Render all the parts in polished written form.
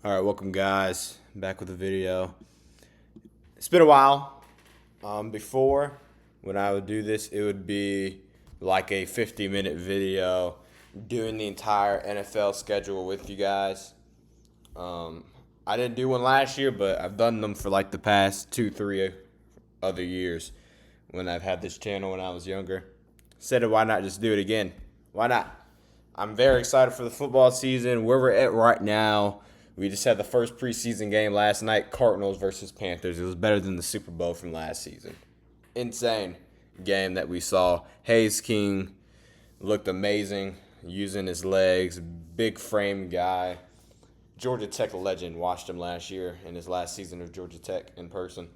All right, welcome guys. Back with a video. It's been a while. Before, when I would do this, it would be like a 50-minute video doing the entire NFL schedule with you guys. Um, I didn't do one last year, but I've done them for like the past 2, 3 other years when I've had this channel when I was younger. Said, why not just do it again? Why not? I'm very excited for the football season. Where we're at right now, we just had the first preseason game last night, Cardinals versus Panthers. It was better than the Super Bowl from last season. Insane game that we saw. Hayes King looked amazing using his legs. Big frame guy. Georgia Tech legend. Watched him last year in his last season of Georgia Tech in person.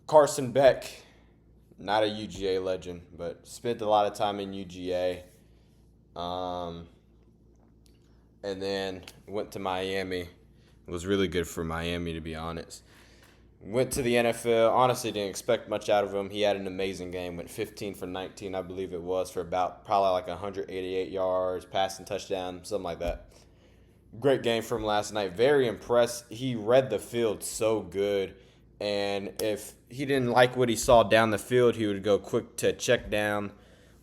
Carson Beck, not a UGA legend, but spent a lot of time in UGA. And then went to Miami. It was really good for Miami, to be honest. Went to the NFL. Honestly, didn't expect much out of him. He had an amazing game. Went 15 for 19, I believe it was, for about probably like 188 yards, passing touchdown, something like that. Great game from last night. Very impressed. He read the field so good. And if he didn't like what he saw down the field, he would go quick to check down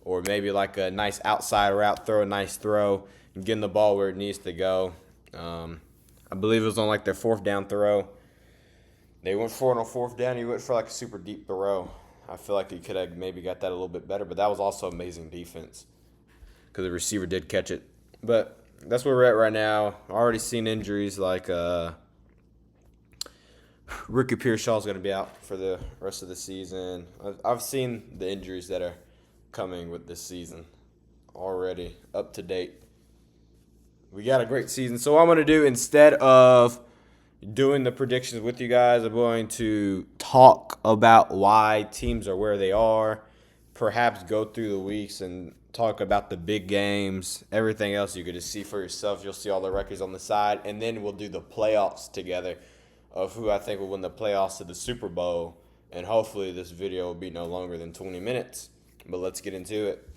or maybe like a nice outside route, throw a nice throw, and getting the ball where it needs to go. I believe it was on like their fourth down throw. They went for it on fourth down. He went for like a super deep throw. I feel like he could have maybe got that a little bit better, but that was also amazing defense because the receiver did catch it. But that's where we're at right now. Already seen injuries like Ricky Pearshaw is going to be out for the rest of the season. I've seen the injuries that are coming with this season already up to date. We got a great season. So what I'm going to do, instead of doing the predictions with you guys, I'm going to talk about why teams are where they are, perhaps go through the weeks and talk about the big games. Everything else you could just see for yourself. You'll see all the records on the side, and then we'll do the playoffs together of who I think will win the playoffs to the Super Bowl. And hopefully this video will be no longer than 20 minutes. But let's get into it.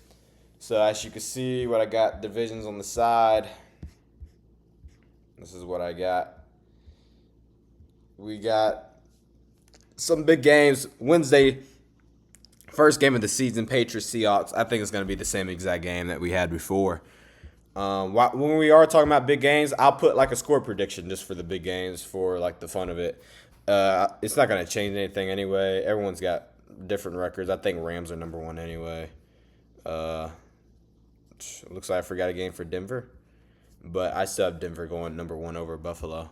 So as you can see, what I got divisions on the side. This is what I got. We got some big games. Wednesday, first game of the season, Patriots Seahawks. I think it's going to be the same exact game that we had before. When we are talking about big games, I'll put like a score prediction just for the big games for like the fun of it. It's not going to change anything anyway. Everyone's got different records. I think Rams are number one anyway. Looks like I forgot a game for Denver, but I still have Denver going number one over Buffalo.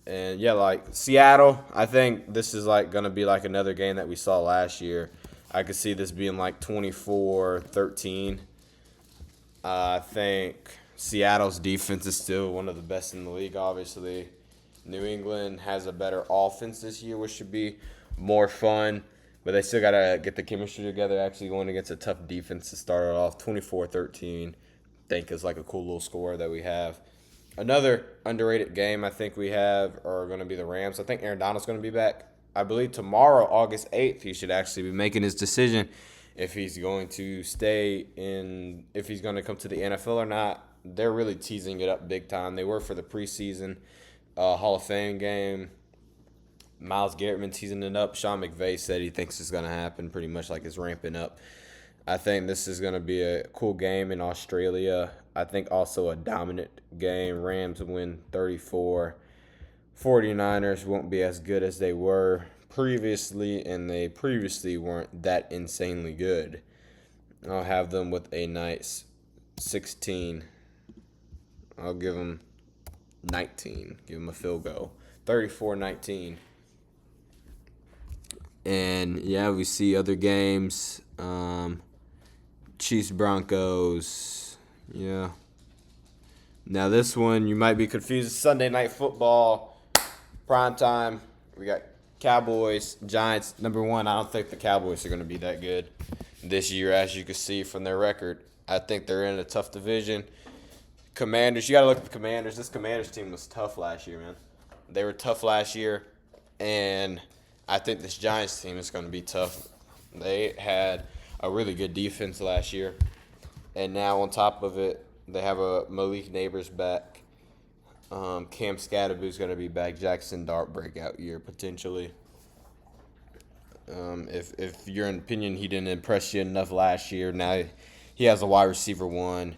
And yeah, like Seattle, I think this is like going to be like another game that we saw last year. I could see this being like 24-13. I think Seattle's defense is still one of the best in the league, obviously. New England has a better offense this year, which should be more fun. But they still got to get the chemistry together, actually going against a tough defense to start it off. 24-13, I think is like a cool little score that we have. Another underrated game I think we have are going to be the Rams. I think Aaron Donald's going to be back. I believe tomorrow, August 8th, he should actually be making his decision if he's going to stay in, if he's going to come to the NFL or not. They're really teasing it up big time. They were for the preseason Hall of Fame game. Myles Garrett been teasing it up. Sean McVay said he thinks it's going to happen, pretty much like it's ramping up. I think this is going to be a cool game in Australia. I think also a dominant game. Rams win 34. 49ers won't be as good as they were previously, and they previously weren't that insanely good. I'll have them with a nice 16. I'll give them 19. Give them a field goal. 34-19. And yeah, we see other games. Chiefs Broncos. Yeah. Now this one you might be confused. Sunday Night Football, prime time. We got Cowboys, Giants. Number one, I don't think the Cowboys are going to be that good this year, as you can see from their record. I think they're in a tough division. Commanders, you got to look at the Commanders. This Commanders team was tough last year, man. They were tough last year, and I think this Giants team is going to be tough. They had a really good defense last year, and now on top of it, they have a Malik Neighbors back. Cam Scatterboo's going to be back. Jackson Dart breakout year potentially. If your opinion he didn't impress you enough last year, now he has a wide receiver one.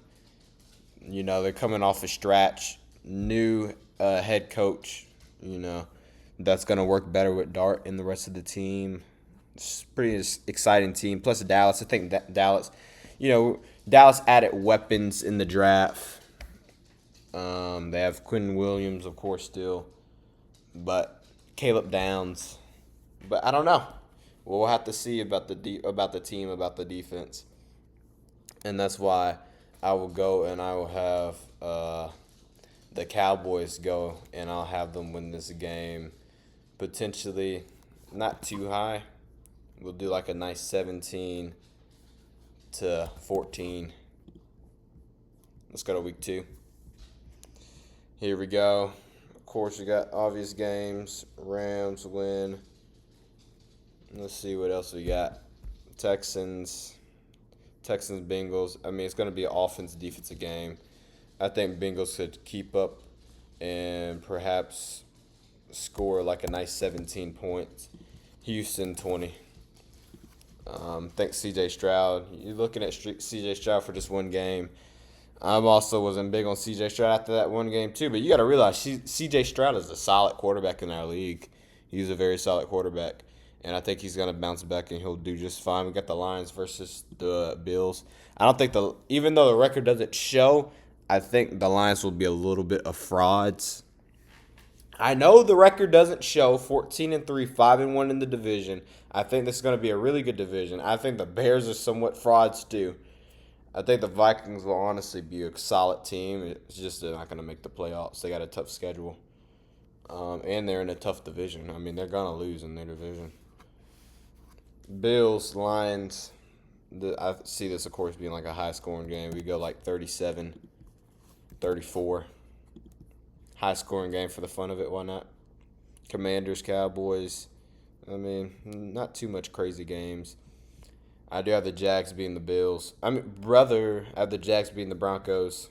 You know, they're coming off a stretch. New head coach, you know, that's going to work better with Dart and the rest of the team. It's a pretty exciting team. Plus Dallas. I think Dallas, Dallas added weapons in the draft. They have Quinn Williams, of course, still. But Caleb Downs. But I don't know. We'll have to see about the team, about the defense. And that's why I will go and I will have the Cowboys go and I'll have them win this game. Potentially not too high. We'll do like a nice 17-14. Let's go to week 2. Here we go. Of course, we got obvious games. Rams win. Let's see what else we got. Texans, Bengals. I mean, it's going to be an offense-defensive game. I think Bengals could keep up and perhaps score like a nice 17 points. Houston 20. Thanks C.J. Stroud. You're looking at C.J. Stroud for just one game. I also wasn't big on C.J. Stroud after that one game too, but you got to realize C.J. Stroud is a solid quarterback in our league. He's a very solid quarterback, and I think he's going to bounce back and he'll do just fine. We got the Lions versus the Bills. I don't think even though the record doesn't show, I think the Lions will be a little bit of frauds. I know the record doesn't show 14-3, 5-1 in the division. I think this is going to be a really good division. I think the Bears are somewhat frauds too. I think the Vikings will honestly be a solid team. It's just they're not going to make the playoffs. They got a tough schedule. And they're in a tough division. I mean, they're going to lose in their division. Bills, Lions. I see this, of course, being like a high-scoring game. We go like 37, 34. High-scoring game for the fun of it. Why not? Commanders, Cowboys. I mean, not too much crazy games. I do have the Jags beating the Bills. I have the Jags beating the Broncos.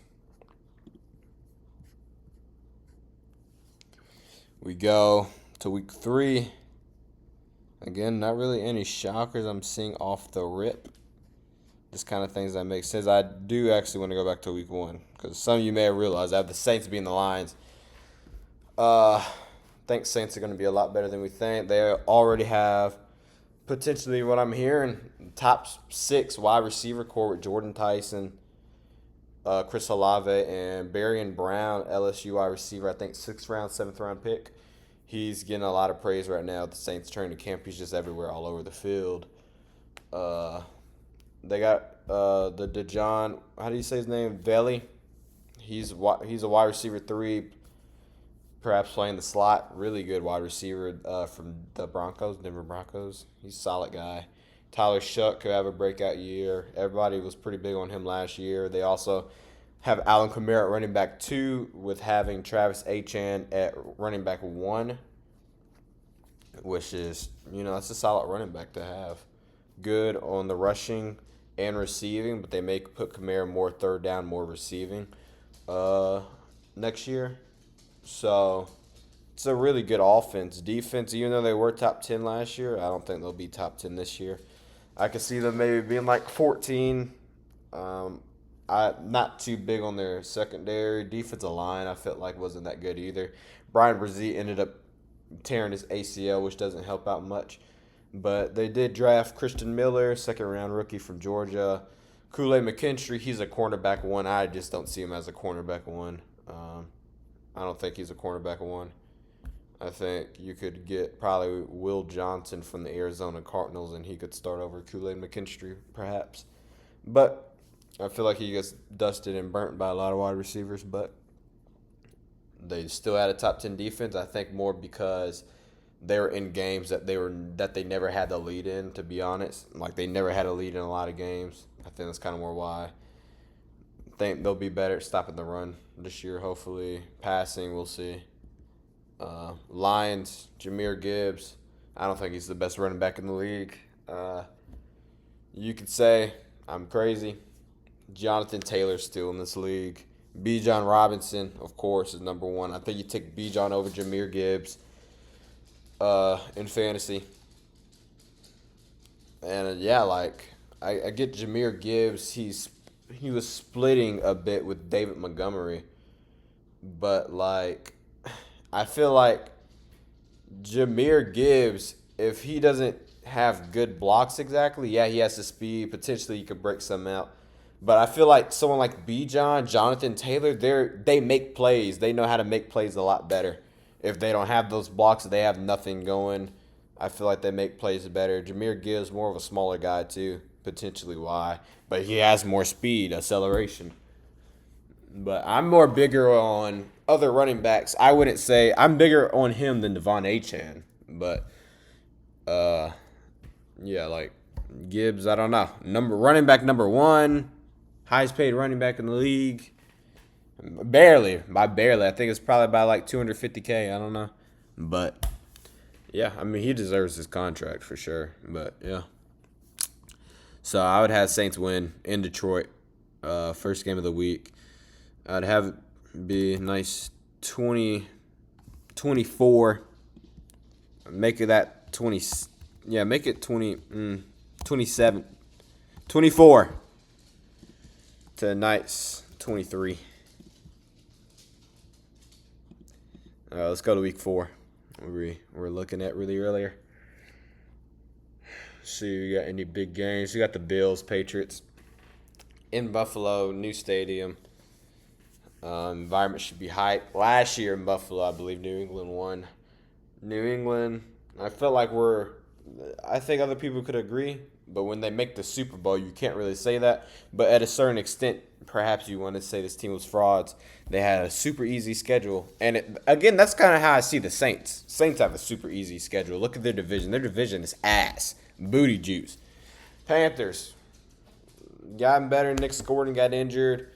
We go to week 3. Again, not really any shockers I'm seeing off the rip. Just kind of things that make sense. I do actually want to go back to week 1 because some of you may have realized I have the Saints beating the Lions. I think Saints are going to be a lot better than we think. They already have potentially what I'm hearing, top 6 wide receiver core with Jordan Tyson, Chris Olave, and Barian Brown, LSU wide receiver, I think 6th round, 7th round pick. He's getting a lot of praise right now at the Saints training camp. He's just everywhere, all over the field. They got the DeJohn, how do you say his name? Veli. He's a wide receiver 3, perhaps playing the slot. Really good wide receiver from the Denver Broncos. He's a solid guy. Tyler Shuck could have a breakout year. Everybody was pretty big on him last year. They also have Alvin Kamara at running back 2 with having Travis Etienne at running back 1, which is, that's a solid running back to have. Good on the rushing and receiving, but they may put Kamara more third down, more receiving next year. So it's a really good offense. Defense, even though they were top 10 last year, I don't think they'll be top 10 this year. I could see them maybe being like 14. I'm not too big on their secondary. Defensive line, I felt like wasn't that good either. Brian Brzee ended up tearing his ACL, which doesn't help out much. But they did draft Christian Miller, 2nd-round rookie from Georgia. Kool-Aid McKinstry, he's a cornerback 1. I just don't see him as a cornerback 1. I don't think he's a cornerback 1. I think you could get probably Will Johnson from the Arizona Cardinals, and he could start over Kool-Aid McKinstry, perhaps. But I feel like he gets dusted and burnt by a lot of wide receivers, but they still had a top 10 defense. I think more because they were in games that they never had the lead in, to be honest. Like, they never had a lead in a lot of games. I think that's kind of more why. I think they'll be better at stopping the run this year, hopefully. Passing, we'll see. Lions, Jahmyr Gibbs. I don't think he's the best running back in the league. You could say I'm crazy. Jonathan Taylor's still in this league. Bijan Robinson, of course, is number one. I think you take Bijan over Jahmyr Gibbs in fantasy. And yeah, like I get Jahmyr Gibbs. He was splitting a bit with David Montgomery, but like I feel like Jahmyr Gibbs, if he doesn't have good blocks exactly, yeah, he has the speed. Potentially, he could break some out. But I feel like someone like Bijan, Jonathan Taylor, they make plays. They know how to make plays a lot better. If they don't have those blocks, they have nothing going. I feel like they make plays better. Jahmyr Gibbs more of a smaller guy too, potentially why, but he has more speed, acceleration. But I'm more bigger on other running backs. I wouldn't say I'm bigger on him than Devon Achane, but uh, yeah, like Gibbs, I don't know. Running back number one, highest paid running back in the league. Barely, by barely. I think it's probably by like 250K. I don't know, but yeah, I mean he deserves his contract for sure. But yeah, so I would have Saints win in Detroit, first game of the week. I'd have it be nice 24. Make it that 20. Yeah, make it 27. 24 to a nice 23. Let's go to week 4. We're looking at really earlier. See, you got any big games? You got the Bills, Patriots in Buffalo, new stadium. Environment should be hype. Last year in Buffalo, I believe New England won. New England, I felt like I think other people could agree, but when they make the Super Bowl, you can't really say that. But at a certain extent, perhaps you want to say this team was frauds. They had a super easy schedule. And again, that's kind of how I see the Saints. Saints have a super easy schedule. Look at their division. Their division is ass. Booty juice. Panthers, gotten better. Nick Gordon got injured.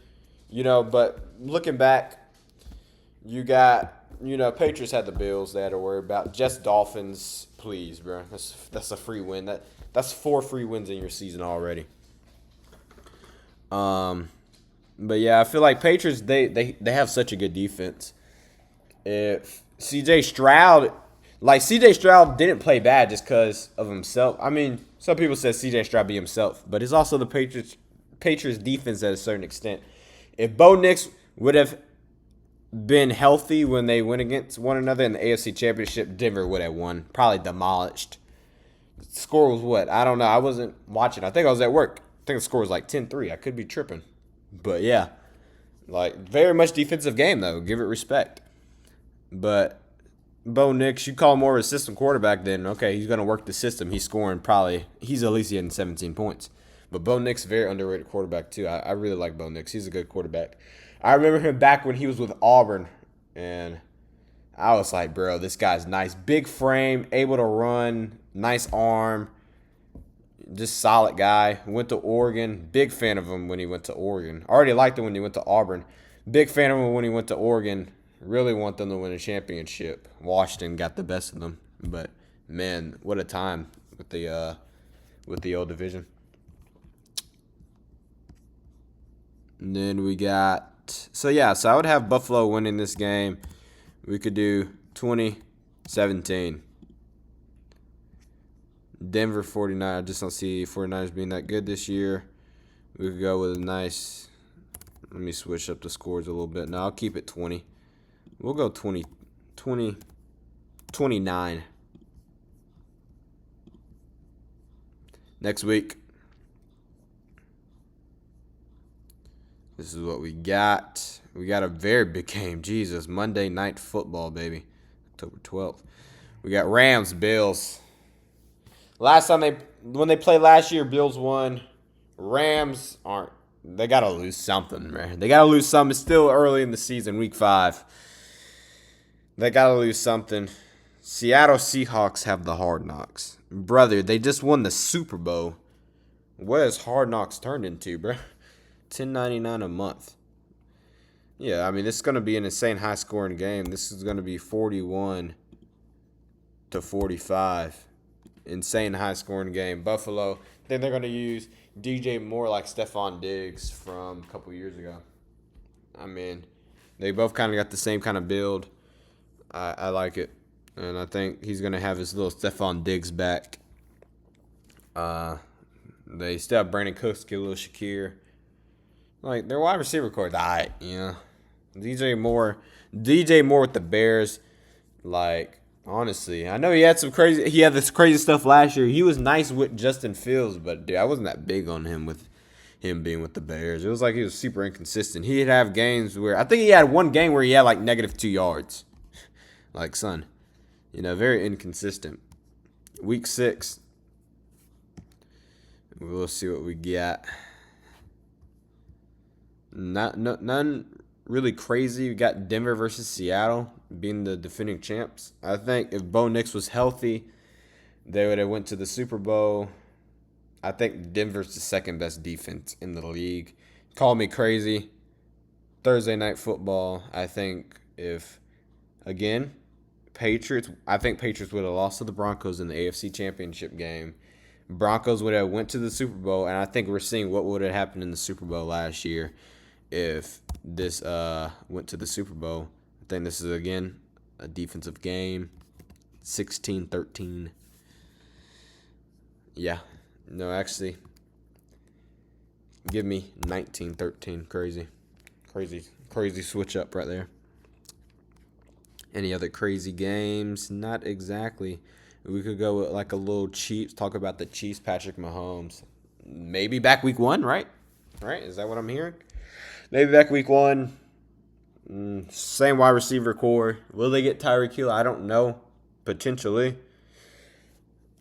But looking back, you got, Patriots had the Bills they had to worry about. Just Dolphins, please, bro. That's a free win. That's 4 free wins in your season already. But yeah, I feel like Patriots they have such a good defense. If CJ Stroud didn't play bad just because of himself. I mean, some people said CJ Stroud be himself, but it's also the Patriots defense at a certain extent. If Bo Nix would have been healthy when they went against one another in the AFC Championship, Denver would have won. Probably demolished. The score was what? I don't know. I wasn't watching. I think I was at work. I think the score was like 10-3. I could be tripping. But yeah. Like, very much defensive game, though. Give it respect. But Bo Nix, you call him more of a system quarterback, then okay, he's going to work the system. He's scoring he's at least getting 17 points. But Bo Nix, very underrated quarterback, too. I really like Bo Nix. He's a good quarterback. I remember him back when he was with Auburn, and I was like, bro, this guy's nice. Big frame, able to run, nice arm, just solid guy. Went to Oregon. Big fan of him when he went to Oregon. Already liked him when he went to Auburn. Big fan of him when he went to Oregon. Really want them to win a championship. Washington got the best of them. But, man, what a time with the old division. And then we got so I would have Buffalo winning this game. We could do 20-17. Denver 49. I just don't see 49ers being that good this year. We could go with a nice. Let me switch up the scores a little bit. No, I'll keep it 20. We'll go 29. Next week. This is what we got. We got a very big game. Jesus, Monday Night Football, baby. October 12th. We got Rams, Bills. When they played last year, Bills won. Rams aren't. They got to lose something, man. They got to lose something. It's still early in the season, week 5. They got to lose something. Seattle Seahawks have the Hard Knocks. Brother, they just won the Super Bowl. What has Hard Knocks turned into, bro? $10.99 a month. Yeah, I mean, this is going to be an insane high-scoring game. This is going to be 41-45. Insane high-scoring game. Buffalo, I think they're going to use DJ Moore like Stephon Diggs from a couple years ago. I mean, they both kind of got the same kind of build. I like it. And I think he's going to have his little Stephon Diggs back. They still have Brandon Cooks, Khalil Shakir. Like, their wide receiver core died, you know. DJ Moore with the Bears. Like, honestly, I know he had this crazy stuff last year. He was nice with Justin Fields, but dude, I wasn't that big on him with him being with the Bears. It was like he was super inconsistent. He'd have games where I think he had one game where he had like -2 yards. Like, son, very inconsistent. Week 6, we'll see what we got. None really crazy. We got Denver versus Seattle being the defending champs. I think if Bo Nix was healthy, they would have went to the Super Bowl. I think Denver's the second best defense in the league. Call me crazy. Thursday night football. I think Patriots would have lost to the Broncos in the AFC Championship game. Broncos would have went to the Super Bowl, and I think we're seeing what would have happened in the Super Bowl last year if this went to the Super Bowl. I think this is, again, a defensive game. 16-13. Yeah. No, actually, give me 19-13. Crazy switch up right there. Any other crazy games? Not exactly. We could go with like a little Chiefs. Talk about the Chiefs, Patrick Mahomes. Maybe back week 1, right? Right? Is that what I'm hearing? Maybe back week 1. Same wide receiver core. Will they get Tyreek Hill? I don't know. Potentially.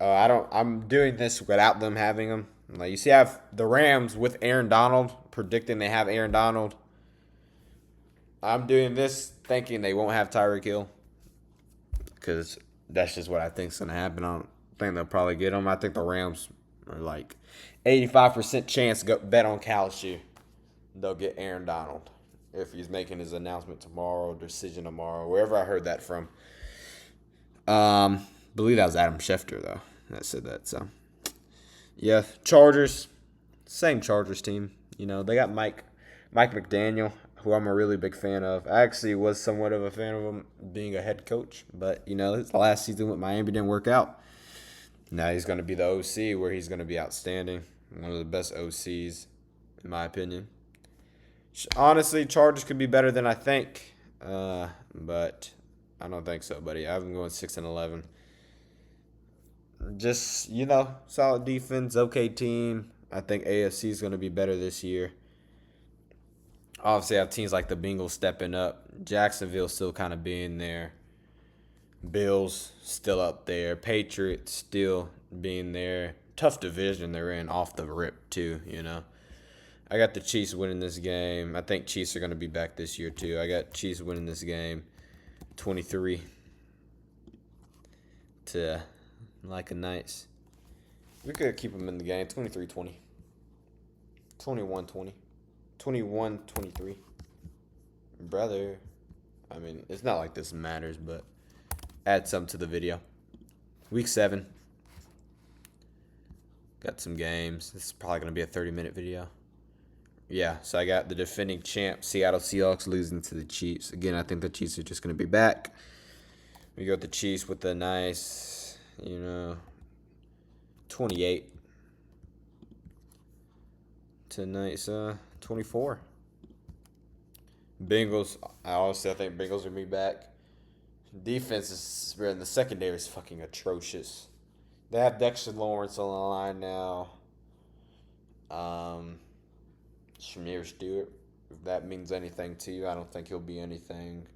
I'm doing this without them having him. Like, you see, I have the Rams with Aaron Donald, predicting they have Aaron Donald. I'm doing this thinking they won't have Tyreek Hill, because that's just what I think is going to happen. I don't think they'll probably get him. I think the Rams are like 85% chance bet on Calciu. They'll get Aaron Donald if he's making his announcement tomorrow, decision tomorrow, wherever I heard that from. Believe that was Adam Schefter, though, that said that. So, yeah, Chargers, same Chargers team. They got Mike McDaniel, who I'm a really big fan of. I actually was somewhat of a fan of him being a head coach, but, his last season with Miami didn't work out. Now he's going to be the OC, where he's going to be outstanding. One of the best OCs, in my opinion. Honestly, Chargers could be better than I think, but I don't think so, buddy. I have them going 6-11. Just, solid defense, okay team. I think AFC is going to be better this year. Obviously, I have teams like the Bengals stepping up. Jacksonville still kind of being there. Bills still up there. Patriots still being there. Tough division they're in off the rip, too, I got the Chiefs winning this game. I think Chiefs are going to be back this year, too. I got Chiefs winning this game 23 to like a nice. We could keep them in the game 23-20. 21-20. 21-23. Brother. I mean, it's not like this matters, but add some to the video. Week 7. Got some games. This is probably going to be a 30-minute video. Yeah, so I got the defending champ, Seattle Seahawks, losing to the Chiefs. Again, I think the Chiefs are just going to be back. We got the Chiefs with a nice, 28 to nice 24. Bengals, I think Bengals will be back. Defense is, in the secondary is fucking atrocious. They have Dexter Lawrence on the line now. Shamir Stewart, if that means anything to you, I don't think he'll be anything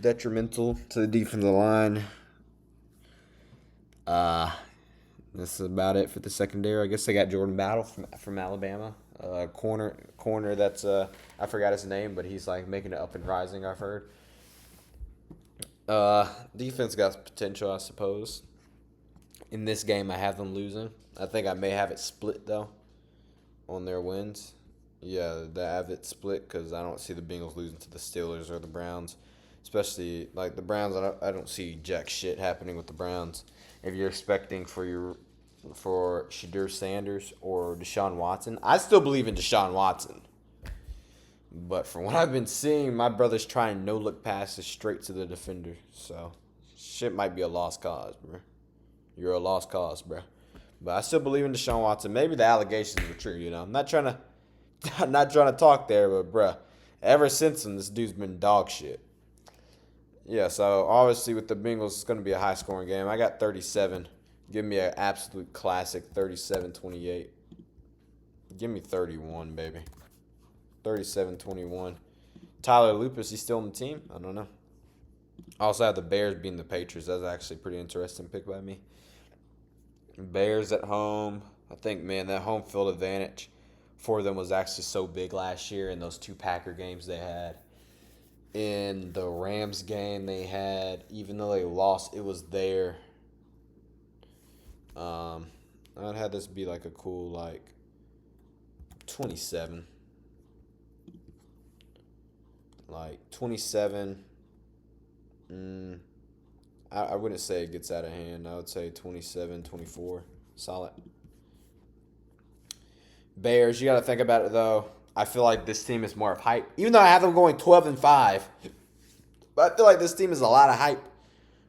detrimental to the defensive line. This is about it for the secondary. I guess they got Jordan Battle from Alabama. Corner that's I forgot his name, but he's like making it up and rising, I've heard. Defense got potential, I suppose. In this game, I have them losing. I think I may have it split, though, on their wins. Yeah, they have it split because I don't see the Bengals losing to the Steelers or the Browns. Especially, like, the Browns, I don't see jack shit happening with the Browns. If you're expecting for Shadur Sanders or Deshaun Watson, I still believe in Deshaun Watson. But from what I've been seeing, my brother's trying no look passes straight to the defender. So shit might be a lost cause, bro. You're a lost cause, bro. But I still believe in Deshaun Watson. Maybe the allegations were true, you know. I'm not trying to I'm not trying to talk there, but bruh, ever since then, this dude's been dog shit. Yeah, so obviously with the Bengals, it's going to be a high scoring game. I got 37. Give me an absolute classic 37-28. Give me 31, baby. 37-21. Tyler Lupus, he's still on the team? I don't know. I also have the Bears beating the Patriots. That's actually a pretty interesting pick by me. Bears at home. I think, man, that home field advantage for them was actually so big last year in those two Packer games they had. In the Rams game they had, even though they lost, it was there. I'd have this be like a cool, like, 27. Like, 27. I wouldn't say it gets out of hand. I would say 27-24. Solid. Bears, you got to think about it, though. I feel like this team is more of hype. Even though I have them going 12-5. But I feel like this team is a lot of hype.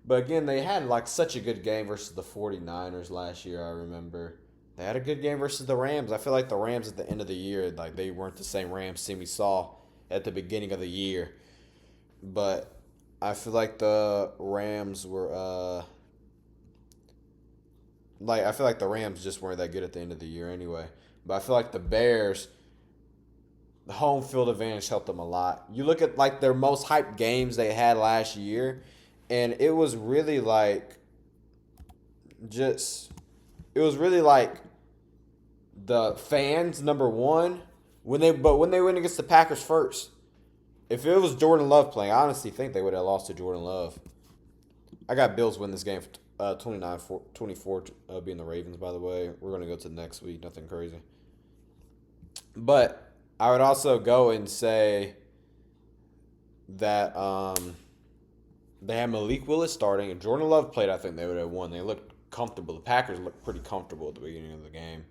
But again, they had like such a good game versus the 49ers last year, I remember. They had a good game versus the Rams. I feel like the Rams at the end of the year, like they weren't the same Rams team we saw at the beginning of the year. But I feel like the Rams were I feel like the Rams just weren't that good at the end of the year anyway. But I feel like the Bears, the home field advantage helped them a lot. You look at like their most hyped games they had last year, and it was really like the fans number one when they went against the Packers first. If it was Jordan Love playing, I honestly think they would have lost to Jordan Love. I got Bills win this game 29-24 being the Ravens, by the way. We're going to go to the next week. Nothing crazy. But I would also go and say that they had Malik Willis starting, and Jordan Love played. I think they would have won. They looked comfortable. The Packers looked pretty comfortable at the beginning of the game.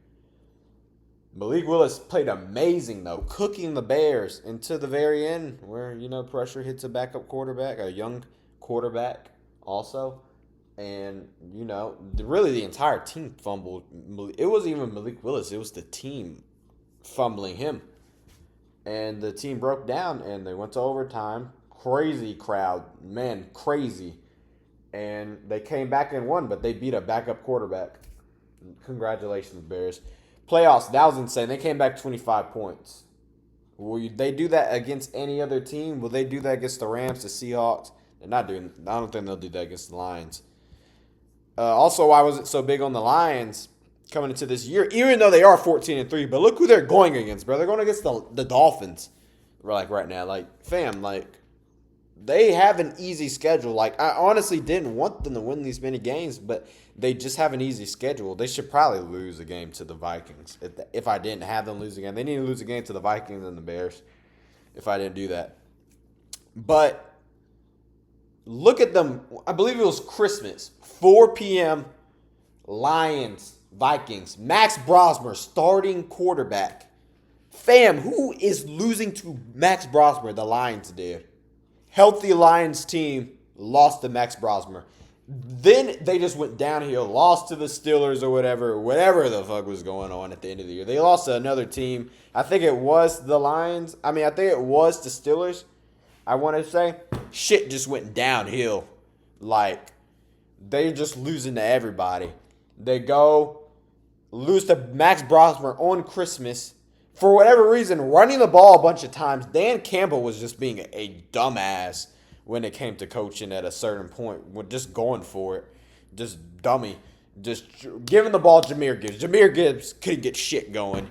Malik Willis played amazing, though, cooking the Bears until the very end where, pressure hits a backup quarterback, a young quarterback also. And, really the entire team fumbled. It wasn't even Malik Willis. It was the team fumbling him. And the team broke down, and they went to overtime. Crazy crowd. Man, crazy. And they came back and won, but they beat a backup quarterback. Congratulations, Bears. Playoffs, that was insane. They came back 25 points. Will they do that against any other team? Will they do that against the Rams, the Seahawks? They're not doing. I don't think they'll do that against the Lions. Also, why was it so big on the Lions coming into this year? Even though they are 14-3, but look who they're going against, bro. They're going against the Dolphins, right now. Fam, they have an easy schedule. I honestly didn't want them to win these many games, but they just have an easy schedule. They should probably lose a game to the Vikings. If I didn't have them lose a game, they need to lose a game to the Vikings and the Bears if I didn't do that. But look at them. I believe it was Christmas. 4 p.m. Lions, Vikings. Max Brosmer, starting quarterback. Fam, who is losing to Max Brosmer? The Lions did. Healthy Lions team lost to Max Brosmer. Then they just went downhill, lost to the Steelers or whatever the fuck was going on at the end of the year. They lost to another team. I think it was the Lions. I think it was the Steelers. I want to say shit just went downhill. They're just losing to everybody. They go lose to Max Brosmer on Christmas. For whatever reason, running the ball a bunch of times, Dan Campbell was just being a dumbass when it came to coaching at a certain point. Just going for it. Just dummy. Just giving the ball to Jahmyr Gibbs. Jahmyr Gibbs couldn't get shit going.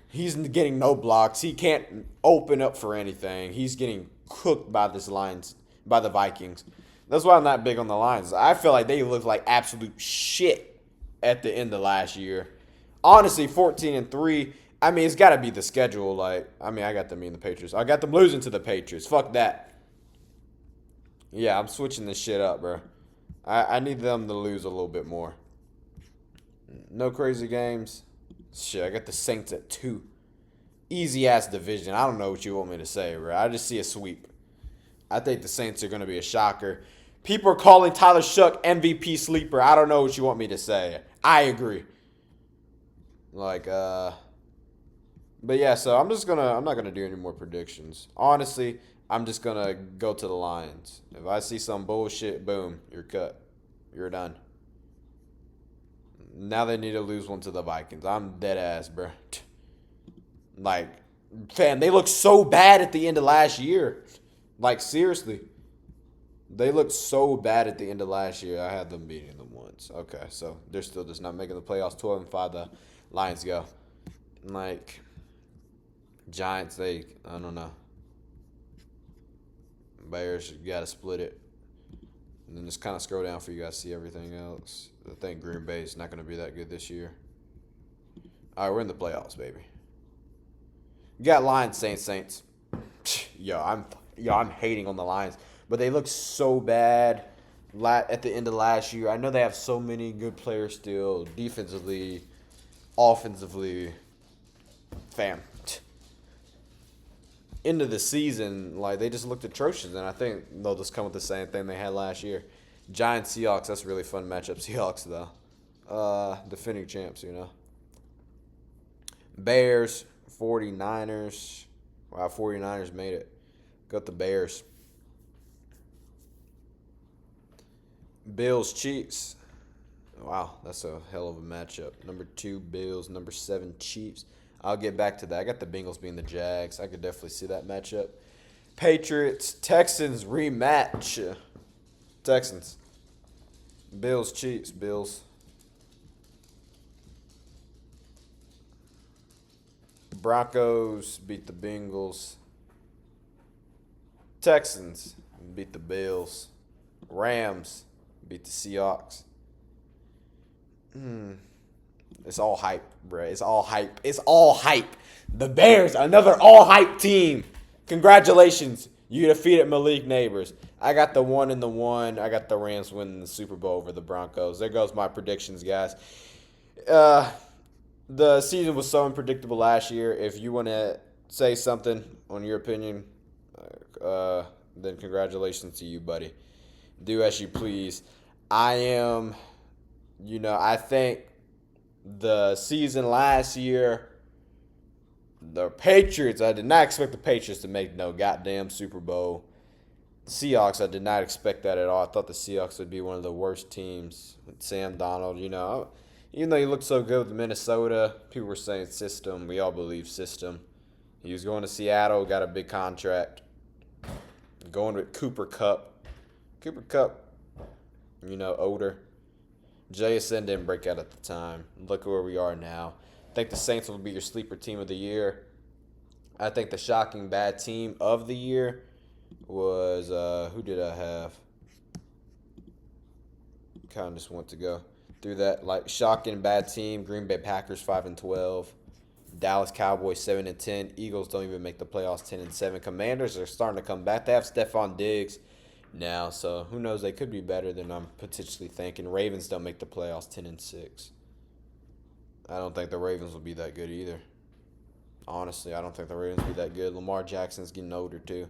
He's getting no blocks. He can't open up for anything. He's getting cooked by the Vikings. That's why I'm not big on the Lions. I feel like they look like absolute shit at the end of last year. Honestly, 14-3. It's got to be the schedule. I got them beating the Patriots. I got them losing to the Patriots. Fuck that. Yeah, I'm switching this shit up, bro. I need them to lose a little bit more. No crazy games. Shit, I got the Saints at 2. Easy ass division. I don't know what you want me to say, bro. I just see a sweep. I think the Saints are going to be a shocker. People are calling Tyler Shough MVP sleeper. I don't know what you want me to say. I agree. Like, but yeah, so I'm not gonna do any more predictions. Honestly, I'm just gonna go to the Lions. If I see some bullshit, boom, you're cut. You're done. Now they need to lose one to the Vikings. I'm dead ass, bro. Like, fam, they looked so bad at the end of last year. Like, seriously. They looked so bad at the end of last year. I had them beating them once. Okay, so they're still just not making the playoffs. 12-5, the Lions go. Like, Giants, I don't know. Bears, you got to split it. And then just kind of scroll down for you guys to see everything else. I think Green Bay is not going to be that good this year. All right, we're in the playoffs, baby. You got Lions, Saints. I'm hating on the Lions, but they look so bad at the end of last year. I know they have so many good players still, defensively, offensively. Fam. End of the season, like, they just looked atrocious, and I think they'll just come with the same thing they had last year. Giants, Seahawks, that's a really fun matchup. Seahawks, though. Defending champs, you know. Bears, 49ers. Wow, 49ers made it. Got the Bears. Bills, Chiefs. Wow, that's a hell of a matchup. Number 2, Bills. Number 7, Chiefs. I'll get back to that. I got the Bengals being the Jags. I could definitely see that matchup. Patriots, Texans rematch. Texans. Bills, Chiefs, Bills. Broncos beat the Bengals. Texans beat the Bills. Rams beat the Seahawks. It's all hype, bro. It's all hype. It's all hype. The Bears, another all hype team. Congratulations. You defeated Malik Neighbors. I got the 1 and the 1. I got the Rams winning the Super Bowl over the Broncos. There goes my predictions, guys. The season was so unpredictable last year. If you want to say something on your opinion, then congratulations to you, buddy. Do as you please. I think the season last year, the Patriots, I did not expect the Patriots to make no goddamn Super Bowl. Seahawks, I did not expect that at all. I thought the Seahawks would be one of the worst teams with Sam Darnold. Even though he looked so good with Minnesota, people were saying system. We all believe system. He was going to Seattle, got a big contract. Going with Cooper Kupp. Cooper Kupp, older. JSN didn't break out at the time. Look at where we are now. I think the Saints will be your sleeper team of the year. I think the shocking bad team of the year was, who did I have? Kind of just want to go through that. Like, shocking bad team, Green Bay Packers 5-12. Dallas Cowboys 7-10. Eagles don't even make the playoffs 10-7. Commanders are starting to come back. They have Stephon Diggs now, so who knows? They could be better than I'm potentially thinking. Ravens don't make the playoffs 10-6. I don't think the Ravens will be that good either. Honestly, I don't think the Ravens will be that good. Lamar Jackson's getting older too,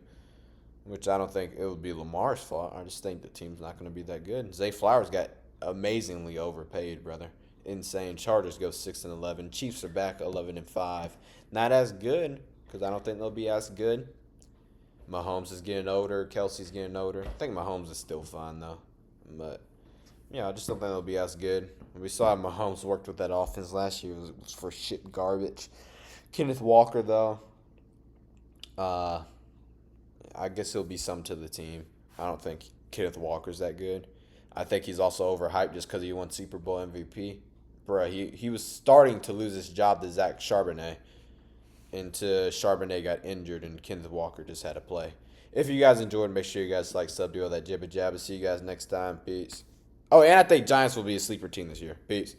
which I don't think it would be Lamar's fault. I just think the team's not going to be that good. Zay Flowers got amazingly overpaid, brother. Insane. Chargers go 6-11. Chiefs are back 11-5. Not as good, because I don't think they'll be as good. Mahomes is getting older. Kelsey's getting older. I think Mahomes is still fine, though. But, I just don't think they'll be as good. We saw how Mahomes worked with that offense last year. It was for shit garbage. Kenneth Walker, though, I guess he'll be something to the team. I don't think Kenneth Walker's that good. I think he's also overhyped just because he won Super Bowl MVP. Bruh, he was starting to lose his job to Zach Charbonnet. Until Charbonnet got injured and Kenneth Walker just had to play. If you guys enjoyed, make sure you guys like, sub, do all that jibba jabba. See you guys next time. Peace. Oh, and I think Giants will be a sleeper team this year. Peace.